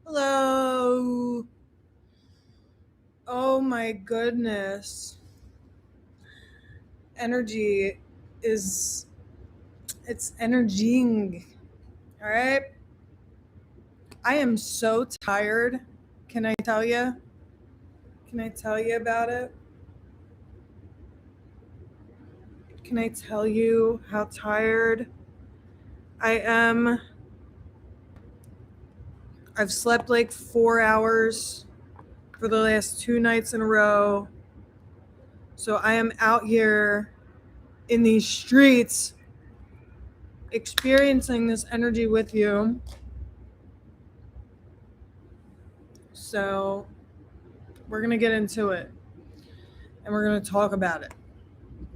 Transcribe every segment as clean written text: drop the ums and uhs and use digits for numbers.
Hello. Oh my goodness. Energy is it's energying. All right. I am so tired. Can I tell you? Can I tell you about it? Can I tell you how tired I am? I've slept like 4 hours for the last 2 nights in a row. So I am out here in these streets experiencing this energy with you. So we're going to get into it and we're going to talk about it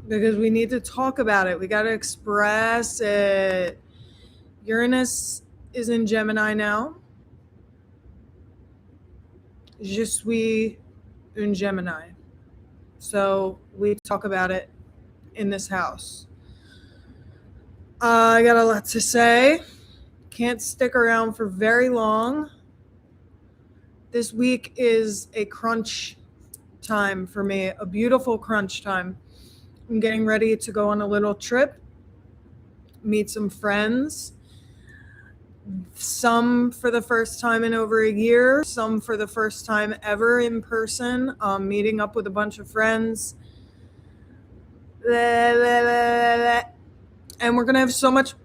because we need to talk about it. We got to express it. Uranus is in Gemini now. Je suis in Gemini. So we talk about it in this house. I got a lot to say. Can't stick around for very long. This week is a crunch time for me, a beautiful crunch time. I'm getting ready to go on a little trip, meet some friends, some for the first time in over a year, some for the first time ever in person, meeting up with a bunch of friends. And we're going to have so much.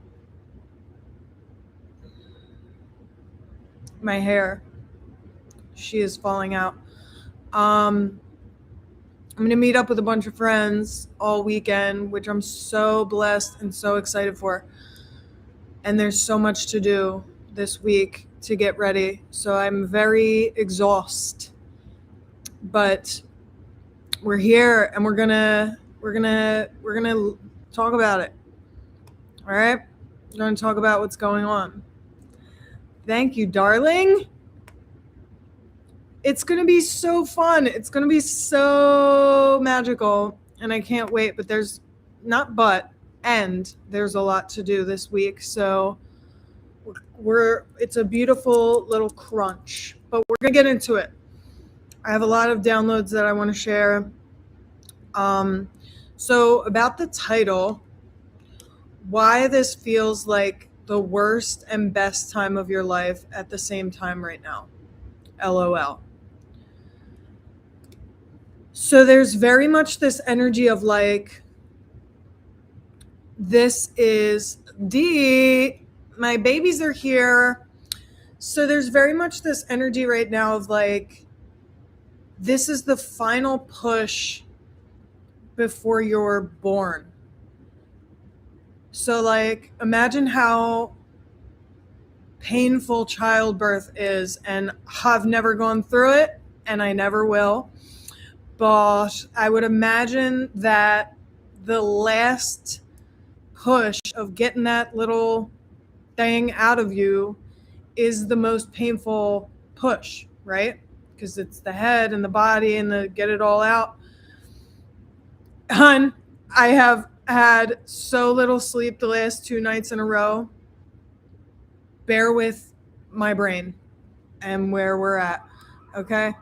My hair, she is falling out. I'm going to meet up with a bunch of friends all weekend, which I'm so blessed and so excited for. And there's so much to do this week to get ready. So I'm very exhausted. But we're here and we're going to talk about it. All right? We're going to talk about what's going on. Thank you, darling. It's going to be so fun. It's going to be so magical. And I can't wait. But there's there's a lot to do this week. So it's a beautiful little crunch. But we're going to get into it. I have a lot of downloads that I want to share. So about the title, why this feels like the worst and best time of your life at the same time right now. LOL. So there's very much this energy of like, this is my babies are here. So there's very much this energy right now of like, this is the final push before you're born. So like, imagine how painful childbirth is, and I've never gone through it and I never will. But I would imagine that the last push of getting that little thing out of you is the most painful push, right? Because it's the head and the body and the get it all out. Hun, I have had so little sleep the last 2 nights in a row. Bear with my brain and where we're at, okay?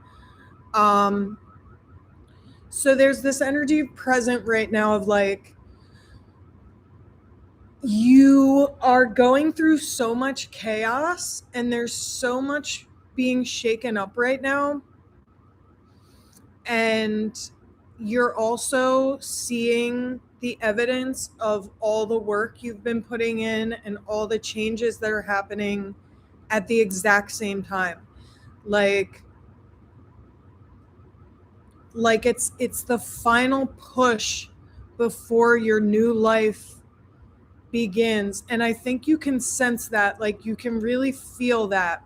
So there's this energy present right now of like, you are going through so much chaos and there's so much being shaken up right now. And you're also seeing the evidence of all the work you've been putting in and all the changes that are happening at the exact same time. Like it's the final push before your new life begins. And I think you can sense that, like you can really feel that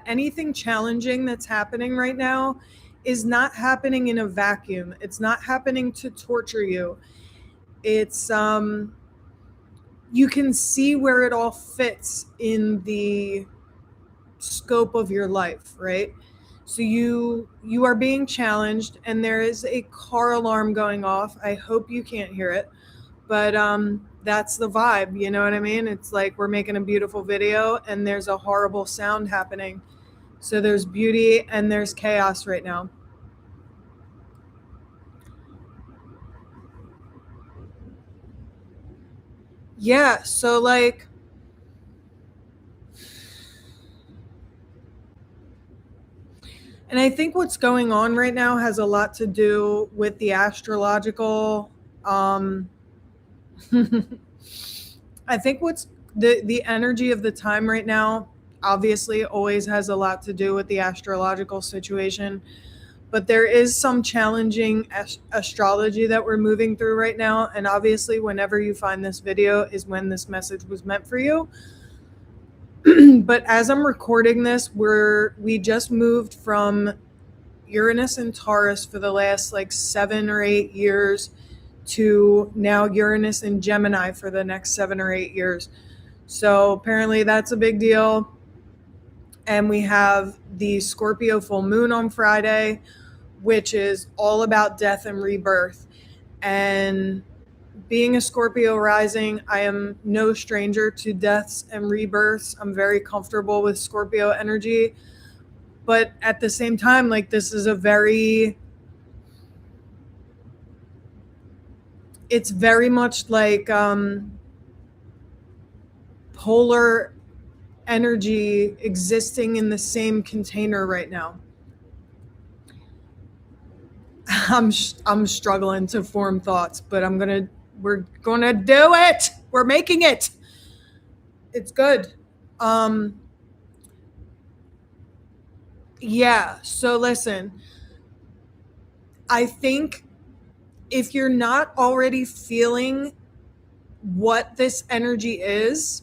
anything challenging that's happening right now is not happening in a vacuum. It's not happening to torture you. It's you can see where it all fits in the scope of your life, right? So you are being challenged and there is a car alarm going off. I hope you can't hear it. But that's the vibe, you know what I mean? It's like we're making a beautiful video and there's a horrible sound happening. So there's beauty and there's chaos right now. Yeah, so like and I think what's going on right now has a lot to do with the astrological. I think what's the energy of the time right now obviously always has a lot to do with the astrological situation, but there is some challenging astrology that we're moving through right now, and obviously whenever you find this video is when this message was meant for you. But as I'm recording this, we just moved from Uranus and Taurus for the last like 7 or 8 years to now Uranus and Gemini for the next 7 or 8 years. So apparently that's a big deal. And we have the Scorpio full moon on Friday, which is all about death and rebirth. And being a Scorpio rising, I am no stranger to deaths and rebirths. I'm very comfortable with Scorpio energy. But at the same time, like this is it's very much like polar energy existing in the same container right now. I'm struggling to form thoughts, but we're gonna do it. We're making it. It's good. Yeah. So listen, I think if you're not already feeling what this energy is,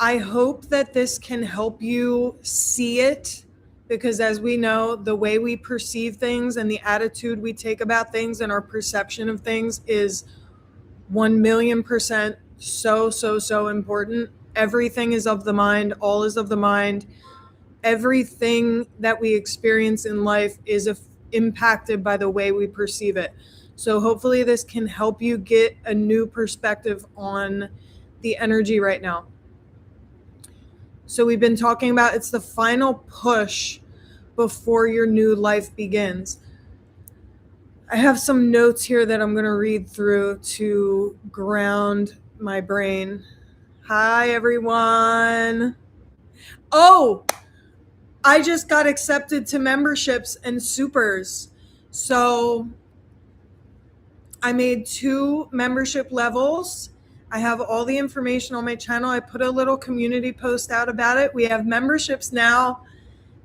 I hope that this can help you see it, because as we know, the way we perceive things and the attitude we take about things and our perception of things is 1,000,000% so important. Everything is of the mind, all is of the mind. Everything that we experience in life is impacted by the way we perceive it. So hopefully this can help you get a new perspective on the energy right now. So we've been talking about it's the final push before your new life begins. I have some notes here that I'm going to read through to ground my brain. Hi, everyone. Oh, I just got accepted to memberships and supers. So I made 2 membership levels. I have all the information on my channel. I put a little community post out about it. We have memberships now,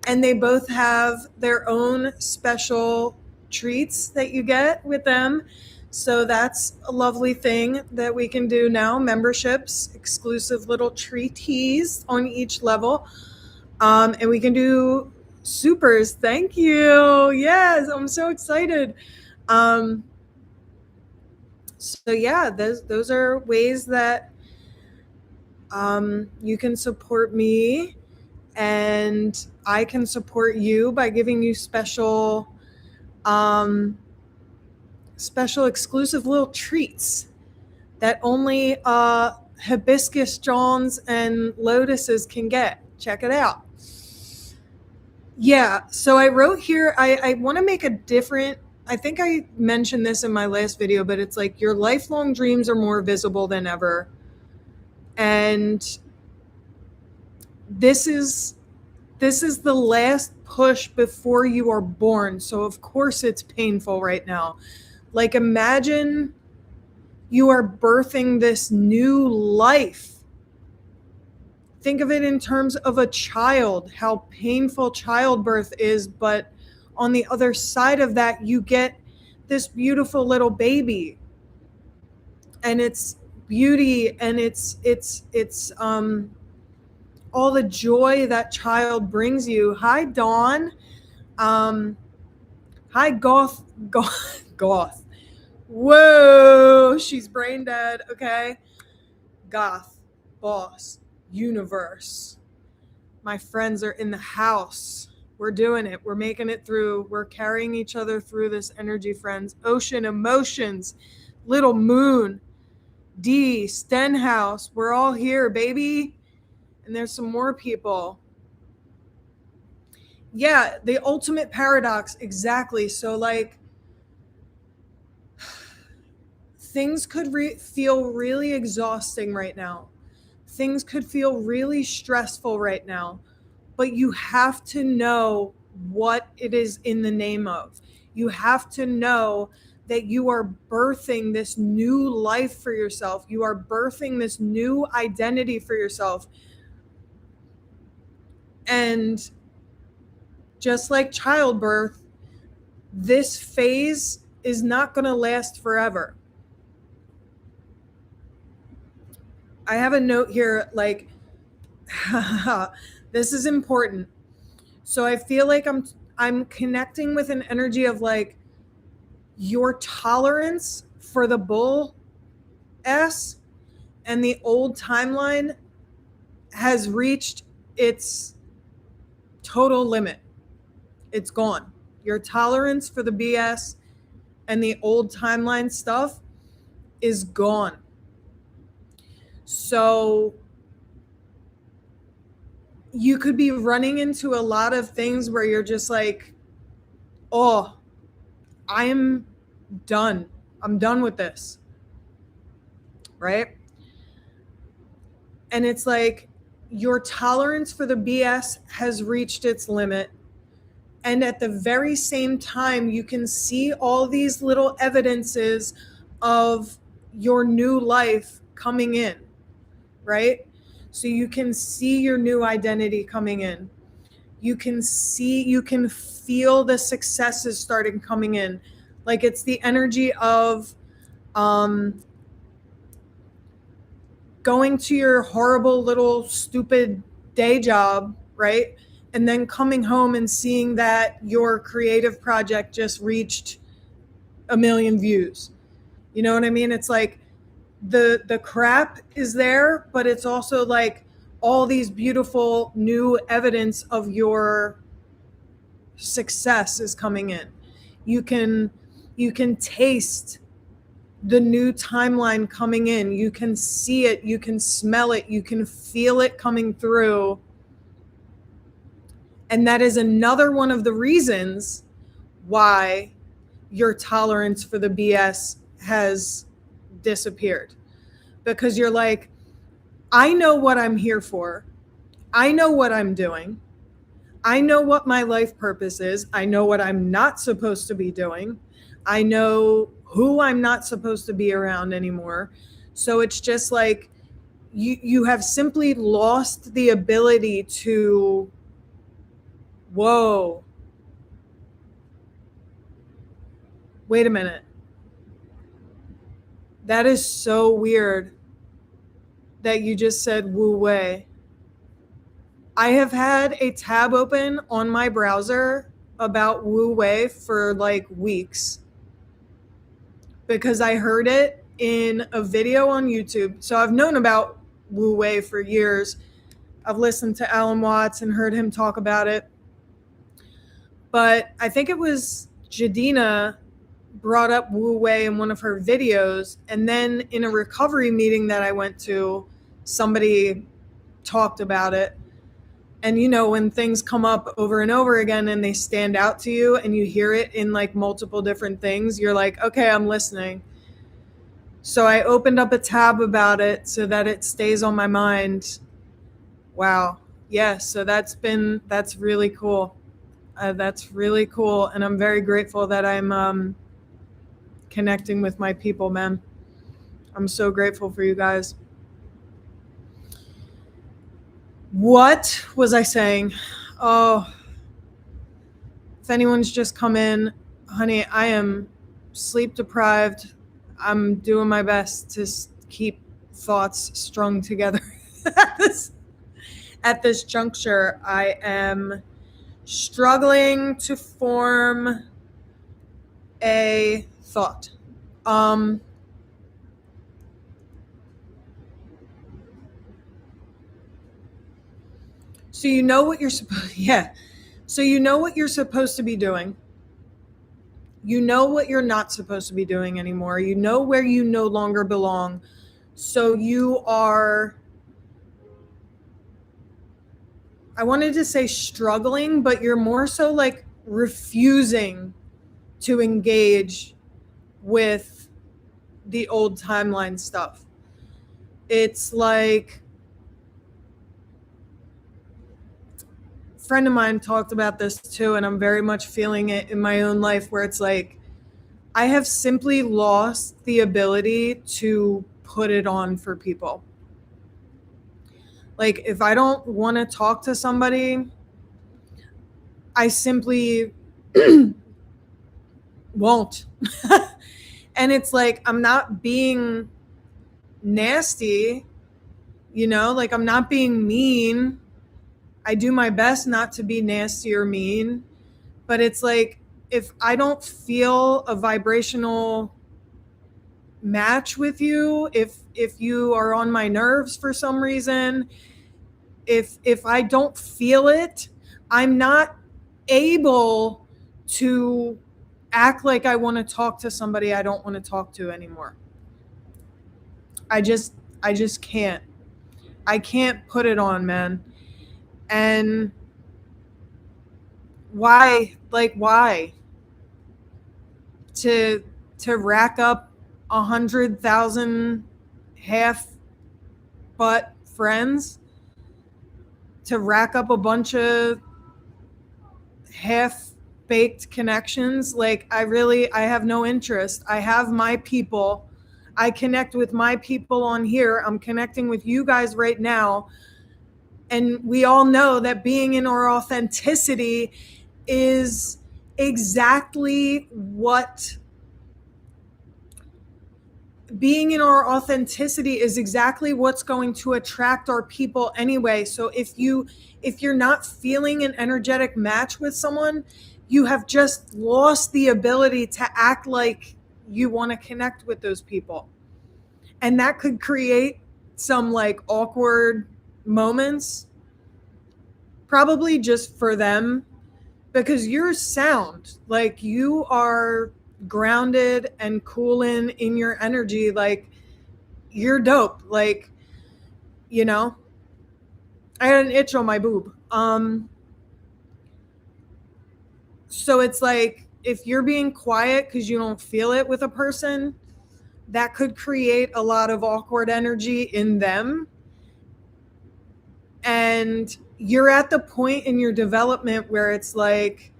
and they both have their own special treats that you get with them. So that's a lovely thing that we can do now. Memberships, exclusive little treaties on each level. And we can do supers. Thank you. Yes, I'm so excited. So yeah, those are ways that you can support me, and I can support you by giving you special exclusive little treats that only hibiscus Johns and lotuses can get. Check it out. Yeah, so I wrote here, I want to make a different, I think I mentioned this in my last video, but it's like your lifelong dreams are more visible than ever. And this is the last push before you are born. So of course it's painful right now. Like imagine you are birthing this new life. Think of it in terms of a child, how painful childbirth is, but on the other side of that, you get this beautiful little baby. And it's beauty, and it's all the joy that child brings you. Hi, Dawn. Hi, Goth. Goth. Whoa, she's brain dead. Okay. Goth, boss, universe. My friends are in the house. We're doing it. We're making it through. We're carrying each other through this energy, friends. Ocean emotions, little moon, D, Stenhouse. We're all here, baby. And there's some more people. Yeah, the ultimate paradox. Exactly. So like things could feel really exhausting right now. Things could feel really stressful right now, but you have to know what it is in the name of. You have to know that you are birthing this new life for yourself. You are birthing this new identity for yourself. And just like childbirth, this phase is not going to last forever. I have a note here like, this is important. So I feel like I'm connecting with an energy of like your tolerance for the bull S and the old timeline has reached its total limit. It's gone. Your tolerance for the BS and the old timeline stuff is gone. So you could be running into a lot of things where you're just like, oh, I am done. I'm done with this. Right? And it's like your tolerance for the BS has reached its limit. And at the very same time, you can see all these little evidences of your new life coming in, right? So you can see your new identity coming in. You can feel the successes starting coming in. Like it's the energy of going to your horrible little stupid day job, right? And then coming home and seeing that your creative project just reached 1 million views. You know what I mean? It's like the crap is there, but it's also like all these beautiful new evidence of your success is coming in. You can taste the new timeline coming in. You can see it, you can smell it, you can feel it coming through. And that is another one of the reasons why your tolerance for the BS has disappeared. Because you're like, I know what I'm here for. I know what I'm doing. I know what my life purpose is. I know what I'm not supposed to be doing. I know who I'm not supposed to be around anymore. So it's just like you have simply lost the ability to, whoa, wait a minute. That is so weird that you just said Wu Wei. I have had a tab open on my browser about Wu Wei for like weeks because I heard it in a video on YouTube. So I've known about Wu Wei for years. I've listened to Alan Watts and heard him talk about it. But I think it was Jadina brought up Wu Wei in one of her videos. And then in a recovery meeting that I went to, somebody talked about it. And you know, when things come up over and over again and they stand out to you and you hear it in like multiple different things, you're like, okay, I'm listening. So I opened up a tab about it so that it stays on my mind. Wow. Yeah. So that's really cool. That's really cool. And I'm very grateful that I'm connecting with my people, man. I'm so grateful for you guys. What was I saying? Oh, if anyone's just come in, honey, I am sleep deprived. I'm doing my best to keep thoughts strung together at this juncture. I am struggling to form a thought. So you know what you're supposed, yeah. So you know what you're supposed to be doing. You know what you're not supposed to be doing anymore. You know where you no longer belong. So you are, I wanted to say struggling, but you're more so like refusing to engage with the old timeline stuff. It's like, a friend of mine talked about this too, and I'm very much feeling it in my own life, where it's like, I have simply lost the ability to put it on for people. Like, if I don't want to talk to somebody, I simply won't. And it's like, I'm not being nasty, like I'm not being mean. I do my best not to be nasty or mean, but it's like, if I don't feel a vibrational match with you, if you are on my nerves for some reason, if I don't feel it, I'm not able to act like I want to talk to somebody I don't want to talk to anymore. I just can't. I can't put it on, man. And why? Like, why? To rack up 100,000 half butt friends, to rack up a bunch of half baked connections. Like, I have no interest. I have my people. I connect with my people on here. I'm connecting with you guys right now. And we all know that being in our authenticity is exactly what being in our authenticity is exactly what's going to attract our people anyway. So if you're not feeling an energetic match with someone, you have just lost the ability to act like you want to connect with those people. And that could create some like awkward moments, probably just for them, because you're sound. Like, you are grounded and cooling in your energy. Like, you're dope. Like, I had an itch on my boob. So it's like, if you're being quiet because you don't feel it with a person, that could create a lot of awkward energy in them. And you're at the point in your development where it's like,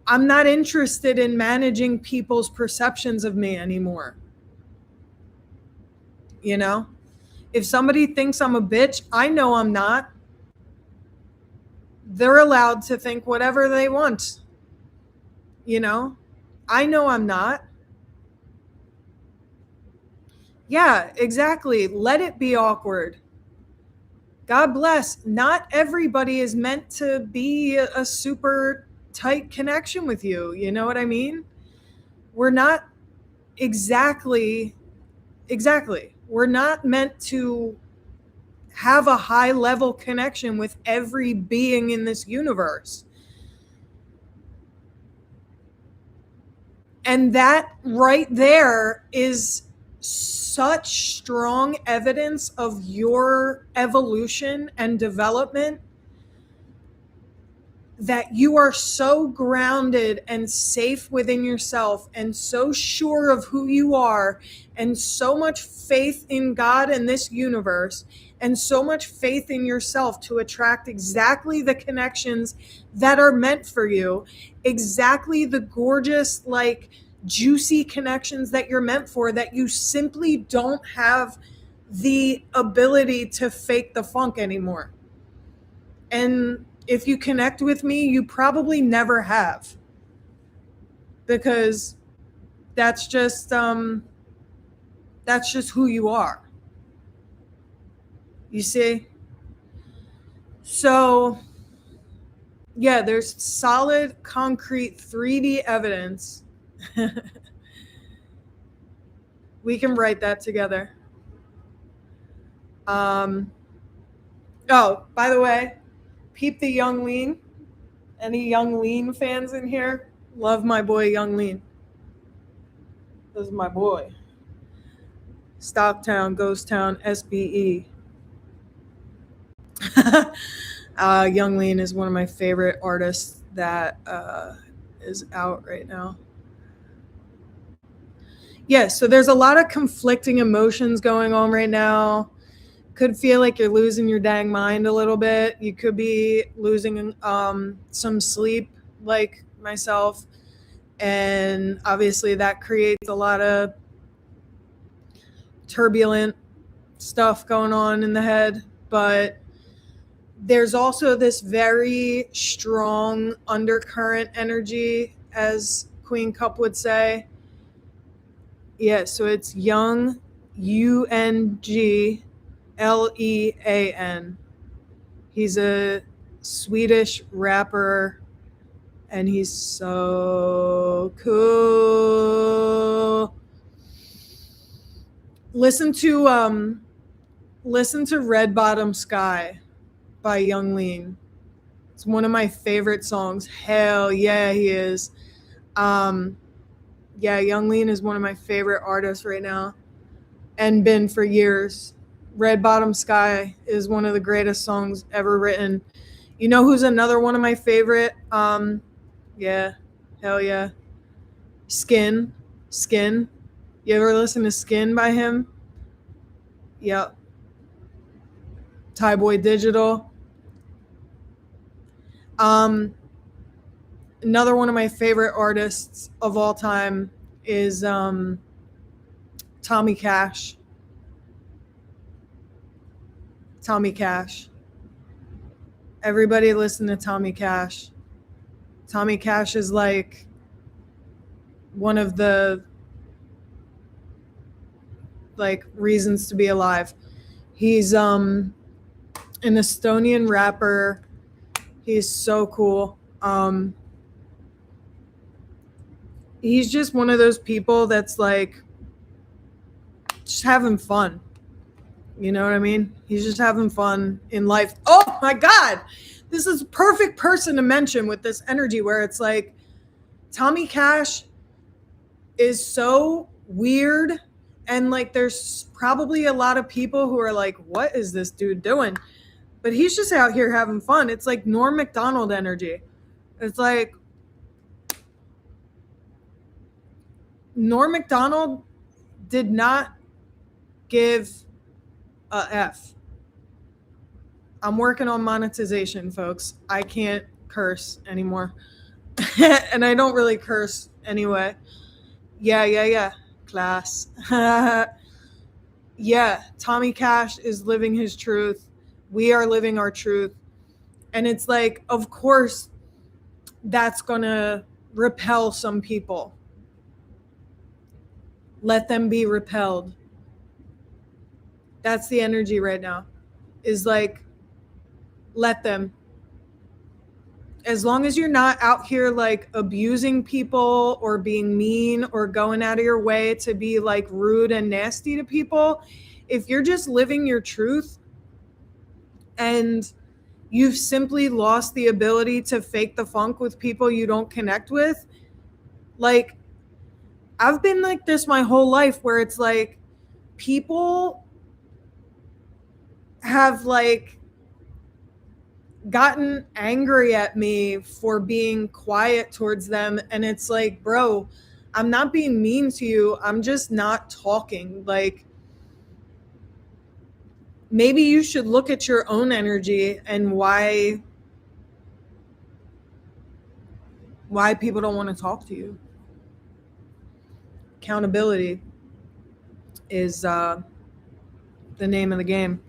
I'm not interested in managing people's perceptions of me anymore. If somebody thinks I'm a bitch, I know I'm not. They're allowed to think whatever they want. I know I'm not. Yeah, exactly. Let it be awkward. God bless. Not everybody is meant to be a super tight connection with you. You know what I mean? We're not exactly. We're not meant to have a high level connection with every being in this universe. And that right there is such strong evidence of your evolution and development, that you are so grounded and safe within yourself and so sure of who you are, and so much faith in God and this universe, and so much faith in yourself to attract exactly the connections that are meant for you, exactly the gorgeous, like, juicy connections that you're meant for, that you simply don't have the ability to fake the funk anymore. And if you connect with me, you probably never have, because that's just who you are. You see? So, yeah, there's solid, concrete 3D evidence. We can write that together. Oh, by the way, peep the Young Lean. Any Young Lean fans in here? Love my boy Young Lean. This is my boy. Stocktown, Ghost Town, SBE. Young Lean is one of my favorite artists that is out right now. Yeah, so there's a lot of conflicting emotions going on right now. Could feel like you're losing your dang mind a little bit. You could be losing some sleep, like myself. And obviously that creates a lot of turbulent stuff going on in the head. But there's also this very strong undercurrent energy, as Queen Cup would say. Yeah, so it's Young, Unglean. He's a Swedish rapper, and he's so cool. Listen to Red Bottom Sky by Young Lean. It's one of my favorite songs. Hell yeah, he is. Yeah, Young Lean is one of my favorite artists right now, and been for years. Red Bottom Sky is one of the greatest songs ever written. You know who's another one of my favorite? Yeah, hell yeah. Skin. You ever listen to Skin by him? Yep. Thai Boy Digital. Another one of my favorite artists of all time is Tommy Cash. Tommy Cash. Everybody listen to Tommy Cash. Tommy Cash is like one of the reasons to be alive. He's an Estonian rapper. He's so cool. He's just one of those people that's like just having fun. You know what I mean? He's just having fun in life. Oh my God. This is a perfect person to mention with this energy where it's like Tommy Cash is so weird, and like there's probably a lot of people who are like, what is this dude doing? But he's just out here having fun. It's like Norm Macdonald energy. It's like Norm Macdonald did not give a F. I'm working on monetization, folks. I can't curse anymore. And I don't really curse anyway. Yeah. Class. Yeah, Tommy Cash is living his truth. We are living our truth. And it's like, of course, that's going to repel some people. Let them be repelled. That's the energy right now. Is like, let them. As long as you're not out here like abusing people or being mean or going out of your way to be like rude and nasty to people, if you're just living your truth and you've simply lost the ability to fake the funk with people you don't connect with, like I've been like this my whole life where it's like people have like gotten angry at me for being quiet towards them, and it's like, bro, I'm not being mean to you, I'm just not talking. Like maybe you should look at your own energy and why people don't want to talk to you. Accountability is the name of the game.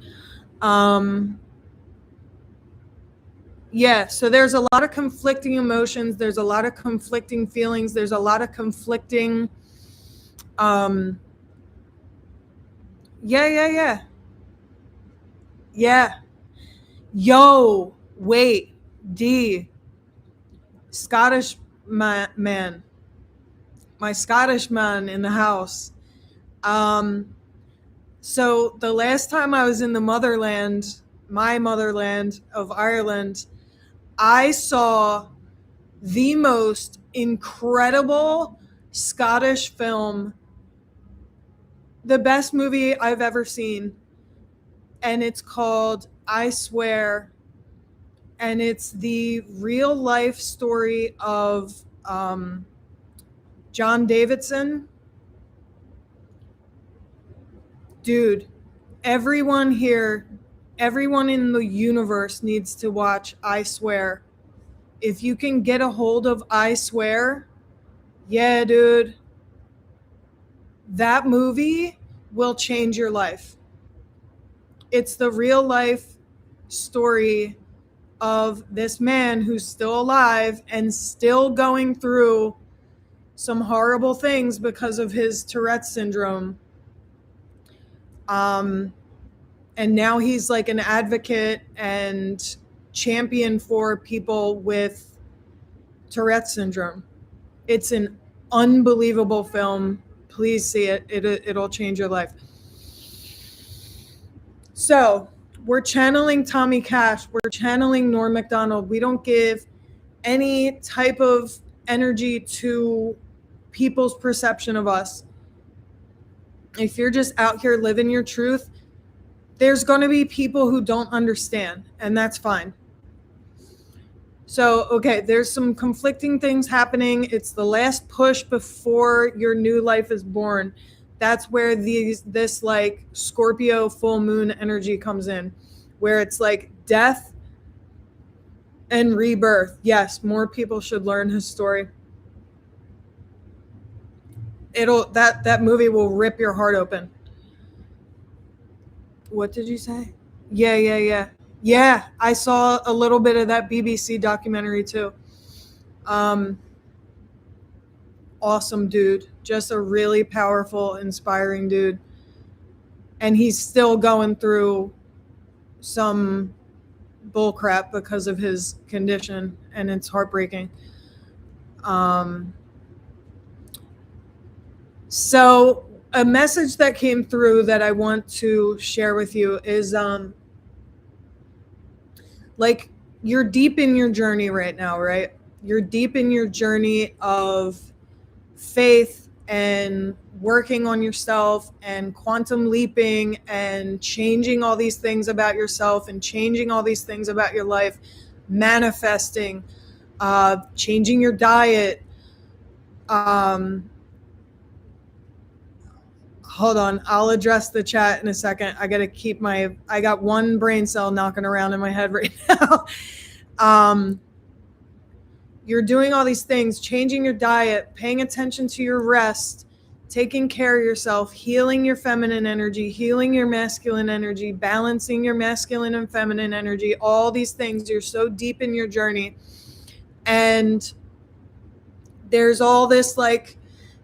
Yeah, so there's a lot of conflicting emotions. There's a lot of conflicting feelings. There's a lot of conflicting. Yeah. Yo, wait, D. Scottish man. My Scottish man in the house. So the last time I was in the my motherland of Ireland, I saw the most incredible Scottish film, the best movie I've ever seen, and it's called I Swear, and it's the real life story of John Davidson. Dude, everyone here, everyone in the universe needs to watch I Swear. If you can get a hold of I Swear, yeah, dude, that movie will change your life. It's the real life story of this man who's still alive and still going through some horrible things because of his Tourette's syndrome. And now he's like an advocate and champion for people with Tourette's syndrome. It's an unbelievable film. Please see it. It'll change your life. So we're channeling Tommy Cash. We're channeling Norm Macdonald. We don't give any type of energy to people's perception of us. If you're just out here living your truth, there's going to be people who don't understand, and that's fine. So, okay, there's some conflicting things happening. It's the last push before your new life is born. That's where this like Scorpio full moon energy comes in, where it's like death and rebirth. Yes, more people should learn his story. That movie will rip your heart open. What did you say? Yeah. Yeah, I saw a little bit of that BBC documentary too. Awesome dude. Just a really powerful, inspiring dude. And he's still going through some bullcrap because of his condition, and it's heartbreaking. So a message that came through that I want to share with you is like you're deep in your journey right now, right? You're deep in your journey of faith and working on yourself and quantum leaping and changing all these things about yourself and changing all these things about your life, manifesting, changing your diet. Hold on, I'll address the chat in a second. I got one brain cell knocking around in my head right now. You're doing all these things, changing your diet, paying attention to your rest, taking care of yourself, healing your feminine energy, healing your masculine energy, balancing your masculine and feminine energy, all these things. You're so deep in your journey. And there's all this like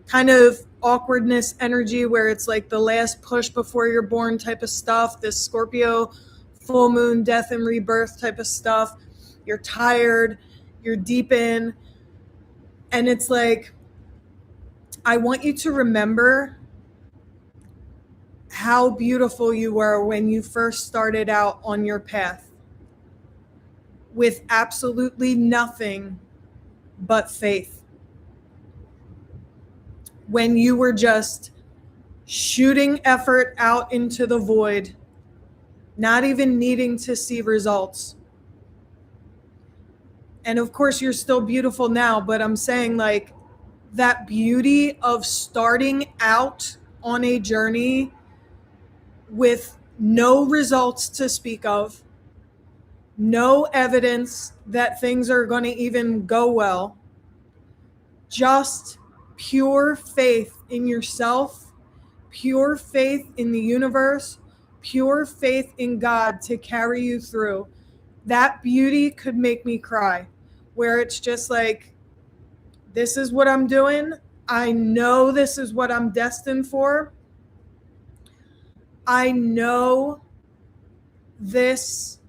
kind of awkwardness energy where it's like the last push before you're born type of stuff, this Scorpio full moon death and rebirth type of stuff. You're tired, you're deep in, and it's like, I want you to remember how beautiful you were when you first started out on your path with absolutely nothing but faith. When you were just shooting effort out into the void, not even needing to see results. And of course, you're still beautiful now, but I'm saying like that beauty of starting out on a journey with no results to speak of, no evidence that things are going to even go well, just pure faith in yourself, pure faith in the universe, pure faith in God to carry you through. That beauty could make me cry, where it's just like, this is what I'm doing. I know this is what I'm destined for. I know this,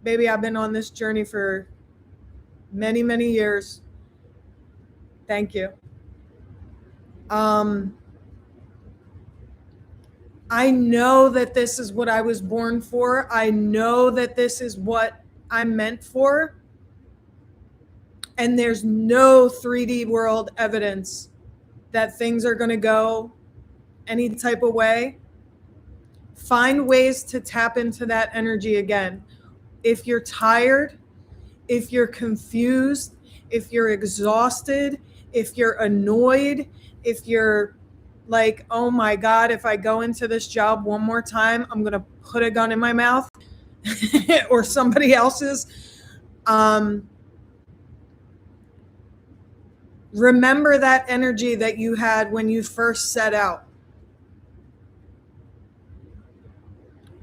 baby, I've been on this journey for many, many years. Thank you. I know that this is what I was born for. I know that this is what I'm meant for. and there's no 3D world evidence that things are going to go any type of way, find ways to tap into that energy again. If you're tired, if you're confused, if you're exhausted, if you're annoyed, if you're like, oh my God, if I go into this job one more time, I'm going to put a gun in my mouth or somebody else's. Remember that energy that you had when you first set out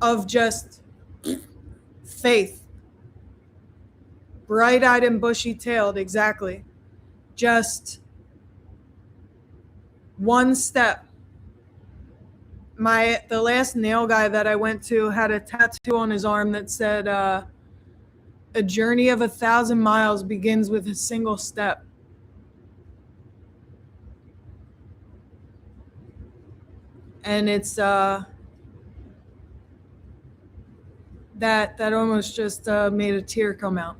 of just faith, bright-eyed and bushy-tailed, exactly. Just one step. The last nail guy that I went to had a tattoo on his arm that said, a journey of 1,000 miles begins with a single step. And it's that almost just made a tear come out.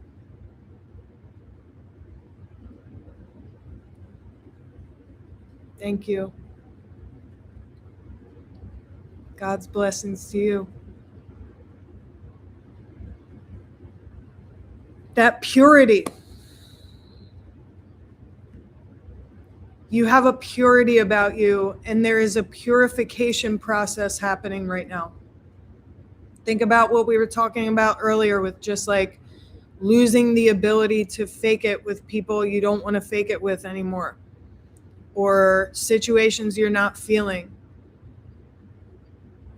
Thank you. God's blessings to you. That purity. You have a purity about you, and there is a purification process happening right now. Think about what we were talking about earlier with just like losing the ability to fake it with people you don't want to fake it with anymore, or situations you're not feeling,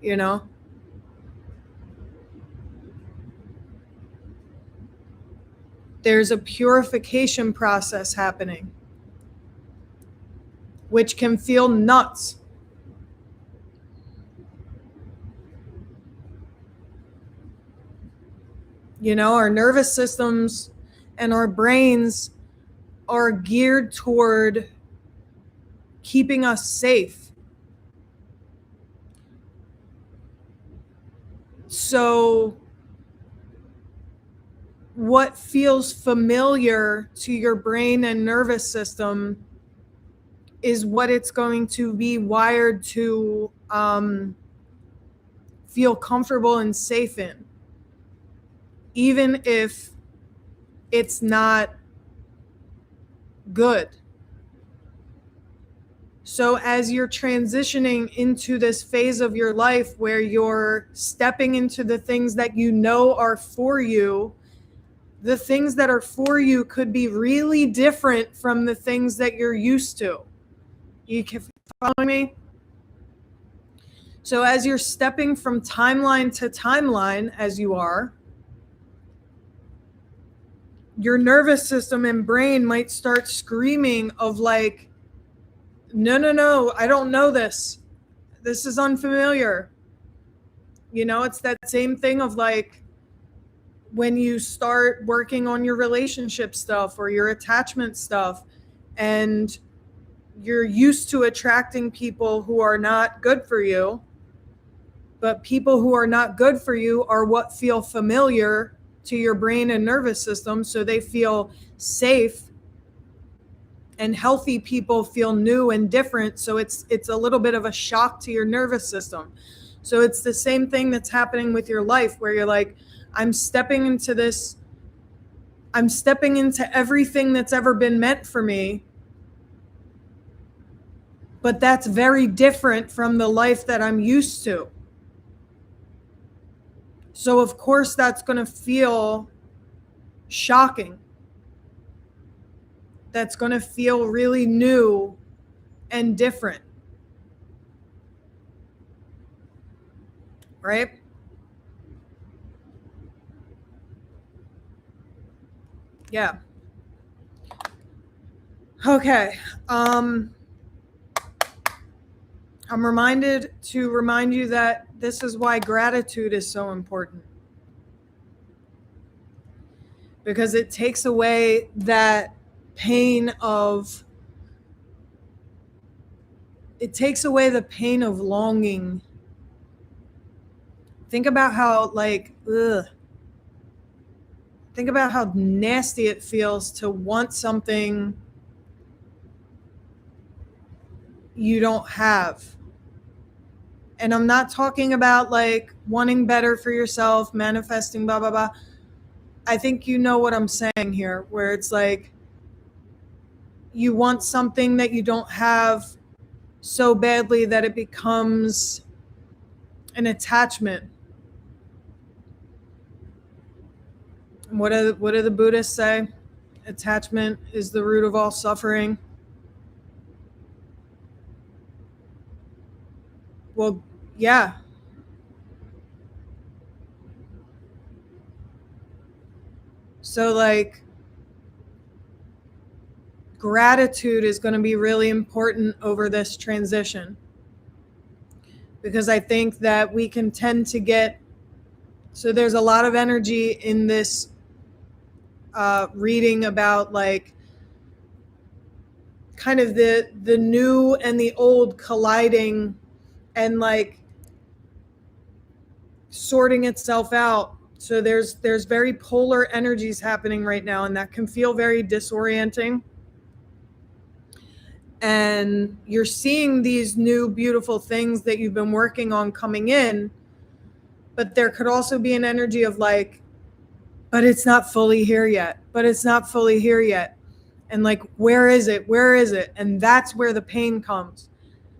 you know? There's a purification process happening, which can feel nuts. You know, our nervous systems and our brains are geared toward keeping us safe. So what feels familiar to your brain and nervous system is what it's going to be wired to feel comfortable and safe in, even if it's not good. So as you're transitioning into this phase of your life where you're stepping into the things that you know are for you, the things that are for you could be really different from the things that you're used to. You can follow me? So as you're stepping from timeline to timeline, as you are, your nervous system and brain might start screaming of like, no, I don't know this. This is unfamiliar. You know, it's that same thing of like when you start working on your relationship stuff or your attachment stuff, and you're used to attracting people who are not good for you, but people who are not good for you are what feel familiar to your brain and nervous system, so they feel safe. And healthy people feel new and different, so it's a little bit of a shock to your nervous system. So it's the same thing that's happening with your life, where you're like, I'm stepping into everything that's ever been meant for me, but that's very different from the life that I'm used to. So of course that's going to feel shocking. That's going to feel really new and different. Right? Yeah. Okay. I'm reminded to remind you that this is why gratitude is so important. Because it takes away that pain of, it takes away the pain of longing. Think about how like, Think about how nasty it feels to want something you don't have. And I'm not talking about like wanting better for yourself, manifesting, blah, blah, blah. I think you know what I'm saying here, where it's like you want something that you don't have so badly that it becomes an attachment. What do the Buddhists say? Attachment is the root of all suffering. Well, yeah. So like gratitude is going to be really important over this transition, because I think that we can tend to get, so there's a lot of energy in this reading about like kind of the new and the old colliding and like sorting itself out. So there's very polar energies happening right now, and that can feel very disorienting. And you're seeing these new beautiful things that you've been working on coming in, but there could also be an energy of like, but it's not fully here yet, but it's not fully here yet. And like, where is it? Where is it? And that's where the pain comes.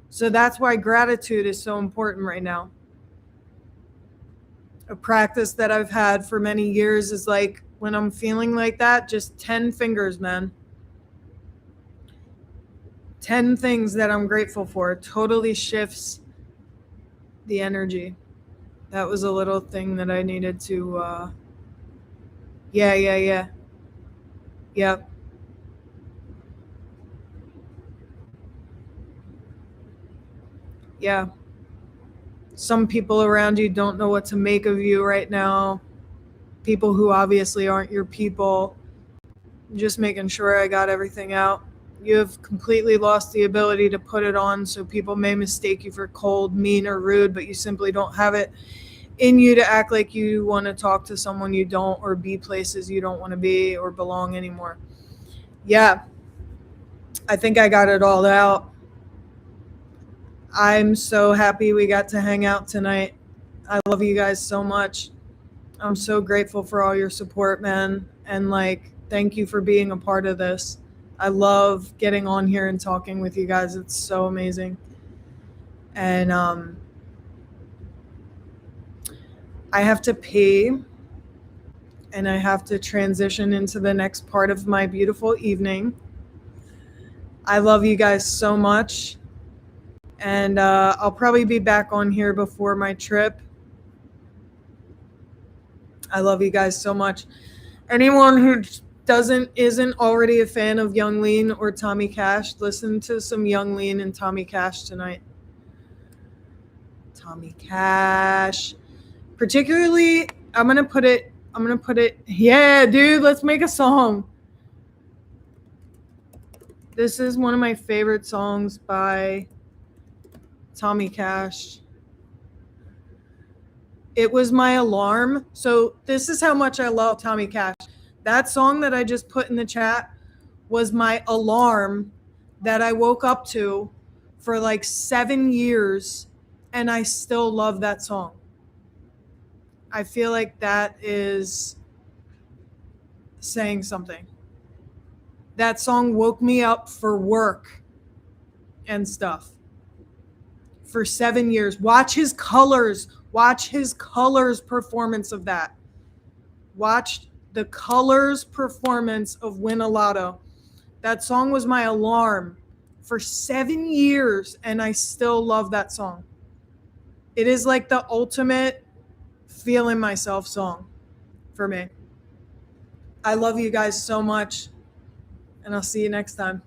So that's why gratitude is so important right now. A practice that I've had for many years is like, when I'm feeling like that, just 10 fingers, man. 10 things that I'm grateful for. It totally shifts the energy. That was a little thing that I needed to, yeah. Yep. Yeah. Some people around you don't know what to make of you right now. People who obviously aren't your people. Just making sure I got everything out. You have completely lost the ability to put it on, so people may mistake you for cold, mean, or rude, but you simply don't have it in you to act like you want to talk to someone you don't, or be places you don't want to be or belong anymore. Yeah, I think I got it all out. I'm so happy we got to hang out tonight. I love you guys so much. I'm so grateful for all your support, man. And like, thank you for being a part of this. I love getting on here and talking with you guys. It's so amazing. And I have to pee, and I have to transition into the next part of my beautiful evening. I love you guys so much. And I'll probably be back on here before my trip. I love you guys so much. Anyone who isn't already a fan of Young Lean or Tommy Cash, listen to some Young Lean and Tommy Cash tonight. Tommy Cash. Particularly, I'm gonna put it, yeah, dude, let's make a song. This is one of my favorite songs by Tommy Cash. It was my alarm. So this is how much I love Tommy Cash. That song that I just put in the chat was my alarm that I woke up to for like 7 years, and I still love that song. I feel like that is saying something. That song woke me up for work and stuff for 7 years. Watch his colors performance of that. Watch the Colors performance of Win a Lotto. That song was my alarm for 7 years, and I still love that song. It is like the ultimate feeling myself song for me. I love you guys so much, and I'll see you next time.